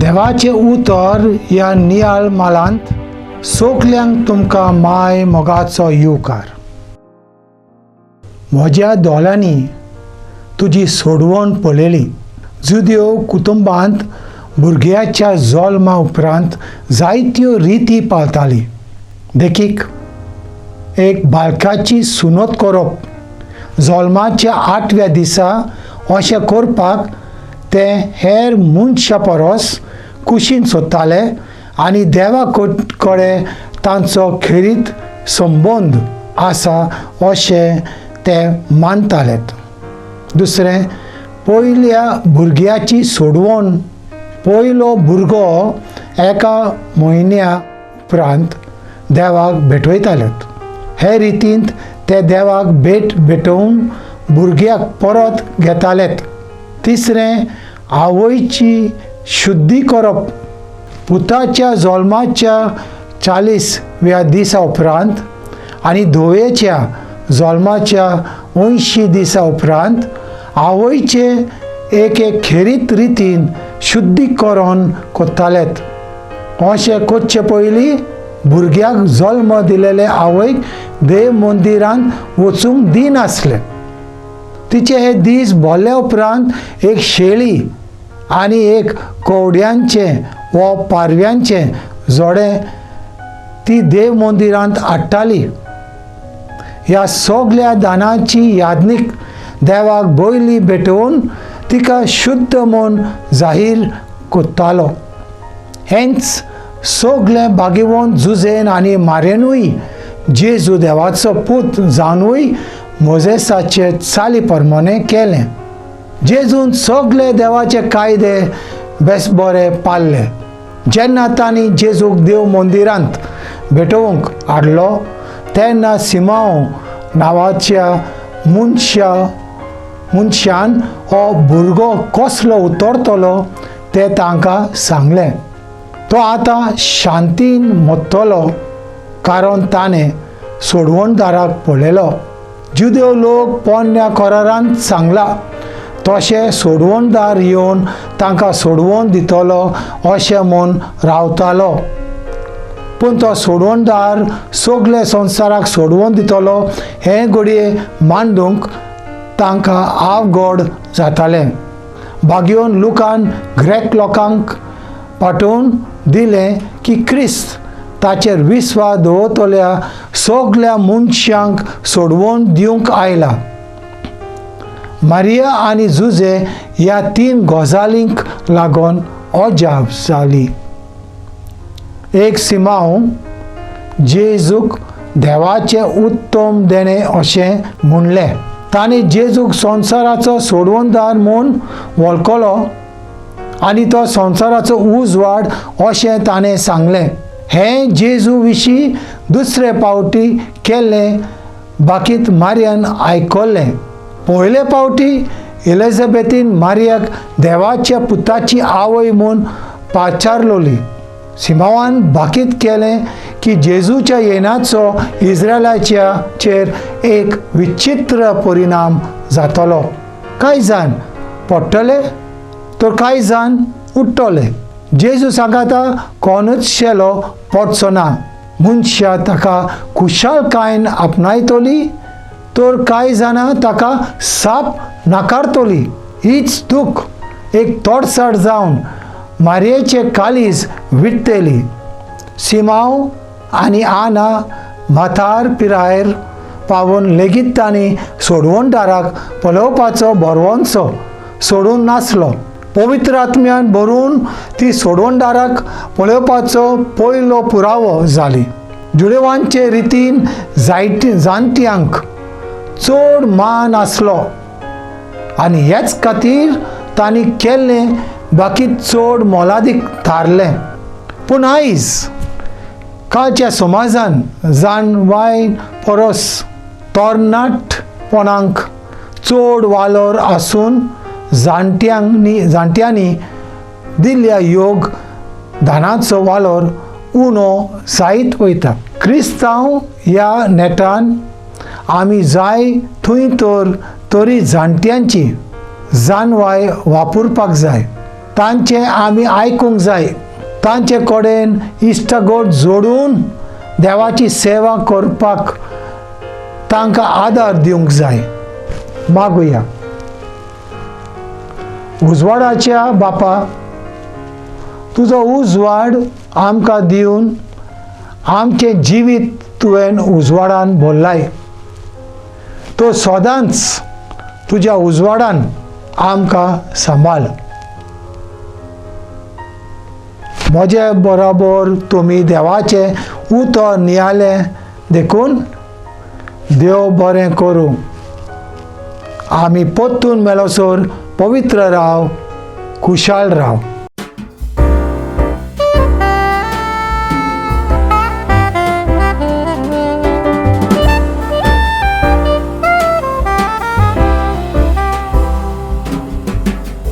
देवाचे उतर ह्या नियाळ मालांत सोगल्यांक तुमकां माय मोगाचो येवकार. म्हज्या दोळ्यांनी तुजी सोडवण पळयली. जुदेव कुटुंबांत भुरग्याच्या जल्मा उपरांत जायत्यो रिती पाळटाली. देखीक एक बालकाची सुनोत करप, जल्माच्या 8व्या दिसा अशें करपाक ते हेर मनशां परस कुशीन सोदताले आनी देवा कडेन तांचो खेरीत संबंद आसा अशें ते मानताले. दुसरें, पयल्या भुरग्याची सोडवण. पयलो भुरगो एका म्हयन्या उपरांत देवाक भेटयताले. हे रितींत ते देवाक भेटोवन भुरग्याक परत घेताले. तिसरें, आवयची शुद्धी करप. पुताच्या जल्माच्या 40व्या दिसा उपरांत आनी धोवेच्या जल्माच्या 80 दिसा उपरांत आवयचे एक खेरीत रितीन शुद्धीकरण करताले. अशें करचे पयलीं भुरग्याक जल्म दिलेले आवयक देव मंदिरांत वचूंक दिनासले. तिचे हे दीस भरले उपरांत एक शेळी आनी एक कवड्यांचे वा पारव्यांचे जोडे ती देव मंदिरांत हाडटाली. ह्या सगळ्या दानाची यादनीक देवाक बोयली भेटोवन तिका शुद्ध म्हूण जाहीर करतालो. हेंच सगळें भागिवंत जुजेन आनी मारेनूय जेजू देवाचो पूत जावनूय मोजेसाचे चाली प्रमाणे केलें. जेजून सगळे देवाचे कायदे बेसबरे पाळले. जेन्ना तांणी जेजूक देव मंदिरांत भेटोवंक हाडलो तेन्ना सिमांव नांवाच्या मनशान हो भुरगो कसलो उतरतलो तें तांकां सांगलें. तो आतां शांतीन मरतलो कारण ताणें सोडवणदाराक पळयलो. जुदेव लोक पोरण्या करारांत सांगलां तशें सोडवणदार येवन तांकां सोडवण दितलो अशें म्हूण रावतालो. पूण तो सोडवणदार सगळे संवसाराक सोडवण दितलो हें घडये मांडूंक तांकां आवगड जातालें. भाग्योन लुकान ग्रेक लोकांक पाठोवन दिलें की क्रिस्त ताचेर विस्वास दवरतल्या सगळ्या मनशांक सोडवण दिवंक आयला. मारिया आनी जुजे ह्या 3 गजालींक लागून अजाप जाली. एक, सिमांव जेजूक देवाचे उत्तम देणे अशें म्हणलें. तांणी जेजूक संवसाराचो सोडवणदार म्हूण वळखलो आनी तो संवसाराचो उजवाड अशें ताणें सांगलें. हें जेजू विशीं दुसरे फावटी केल्लें बाकीत मारियान आयकल्लें. पयले फावटी एलिझाबेथीन मारियाक देवाच्या पुताची आवय म्हूण पाचारलोली. सिमांवान बाकीत केलें की जेजूच्या येणाचो इस्रायलाचेर एक विचित्र परिणाम जातलो. कांय जाण पडटले तर कांय जाण उठ्ठले. जेजू सांगता कोणूच शेलो पडचो ना. मनशां ताका खुशालकायेन आपणायतली तर कांय जाणां ताका साप नाकारतली. हीच दूख एक तोडसाड जावन मारयेचे कालीज विटतली. सिमांव आनी आना म्हातार पिरायेर पावून लेगीत तांणी सोडवणदाराक पळोवपाचो बरवंसो सोडून नासलो. पवित्र आत्म्यान भरून ती सोडवणदाराक पळोवपाचो पयलो पुरावो जाली. जुडेवांचे रितीन जाणट्यांक चड मान आसलो आनी हेच खातीर तांणी केल्लें बाकीत चड मोलादीक थारलें. पूण आयज कालच्या समाजान जाणवाय परस तरणाटपणाक चड वालोर आसून जाणट्यांनी दिल्ल्या योग दानाचो वालोर उणो जायत वयता. क्रिस्तांव ह्या नेटान आमी जाय थंय तरी जाणट्यांची जाणवाय वापरपाक जाय. तांचे आमी आयकूंक जाय, तांचे कडेन इश्टगोट जोडून देवाची सेवा करपाक तांकां आदार दिवंक जाय. मागुया. उजवाडाच्या बापा, तुजो उजवाड आमकां दिवन आमचें जिवीत तुवें उजवाडान भरलाय. तो सदांच तुज्या उजवाडान आमकां सांबाळ. म्हजे बरोबर तुमी देवाचें उतर नियालें देखून देव बरें करूं. आमी परतून मेळसर पवित्र राव, खुशाल राव.